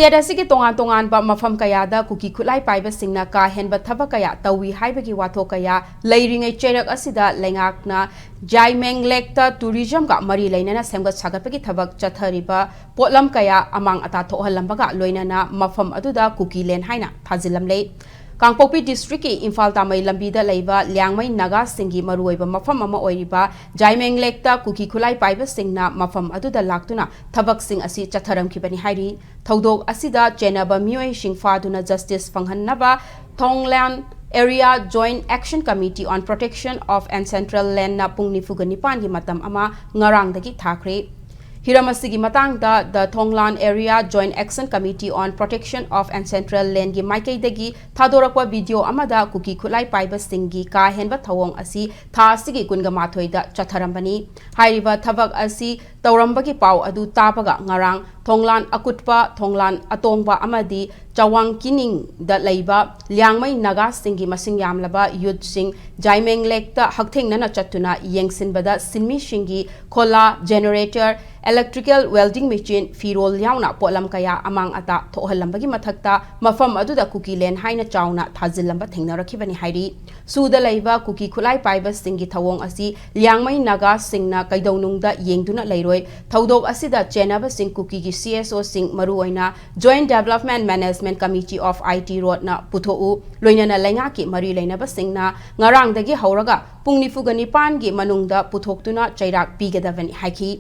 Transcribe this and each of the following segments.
State asigi tongan ba mafam kaya da kuki khulai paiba singna ka henba thaba kaya tawi haibagi watho kaya leiringai cherak asida lengakna Zaimeng lekta tourism ga mari leinana semgat sagatpagi thabak chathariba potlam kaya amang ata thohallambaga loinana mafam aduda kuki len haina thajilamle Kangpopi district ki Imphal Tamai lambida leiba Liangmai Nagas singi maruoiba mafam ama oiriba Zaimeng lekta kuki khulai paiba singna mafam aduda laktuna thabak sing asi chatharamkhibani hairi thodok asida chenaba mioi singfaduna justice fanghannaba Thongland Area Joint Action Committee on Protection of Ancestral Land na pung nifugani matam ama ngarangdagi thakre Hiramasigi matangda the Thongland Area Joint Action Committee on Protection of Ancestral Land gi maikaidagi thadorakwa video amada kuki khulai paiba singi ka henba thawong asi tha sigi kunga mathoida chatharambani hairiba thabak asi tawrambagi pau adu tapaga ngarang Thongland akutpa Thongland atongba amadi Chawang Kining da leiba Liangmai Nagas singi masing yamlaba youth sing Zaimeng lekta hakthengna chatuna yengsinbada sinmi singi khola generator electrical welding machine firol yauna polam kaya amang ata thohalambagi mathakta mafam aduda kuki len haina chauna thajilamba thengnarakhibani hairi suda leiba kuki khulai paiba singi thawong asi Liangmai Nagas singna kaidaunungda yengduna leiroi thodok asida chenaba sing kuki gi CSO sing maruoina Joint Development Management Committee of IT Road na puthou loinana lenga ki mari leinaba singna ngarangdagi hauraga pungnifugani pangi manungda puthokutuna chairak pigadavani haiki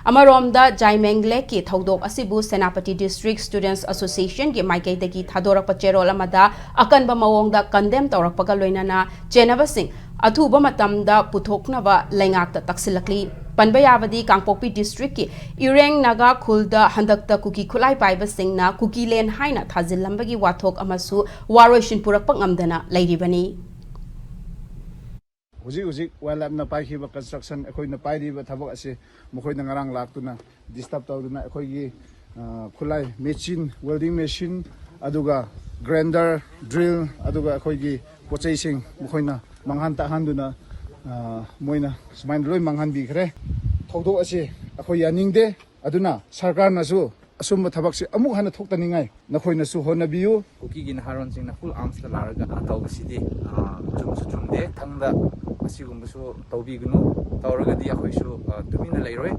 Amaromda Zaimeng leki thodok asibu Senapati District Students Association gi maikaidagi thadorakpa cherol amada akanba mawongda condemn tawrakpaga loinana chenaba sing athuba matamda puthoknaba lengakta taksilakli Panbayavadi Kangpopi District ki Ireng Naga Khulda handakta kuki khulai paiba singna kuki len haina thajilambagi wathok amasu waroishin purakpa ngamdana leiribani Uji wildlife na paikiba construction ekoi na pairiba thabak ase mokoi na ngarang laktuna disturb tawduna ekoi gi khulai machine welding machine aduga grinder drill aduga ekoi gi pochai sing mokoi na manghan ta handuna moina smain loi manghan bi khre thodok ase ekoi yaningde aduna sarkar na su asumba thabak se amuk hana thoktaningai nakhoi na su honabiu kuki gi haron sing na full arms la laraga atawbasidi chumsu chumde thangda asigumbasu tawbigunu tawragadi akhoisu tumina leiroi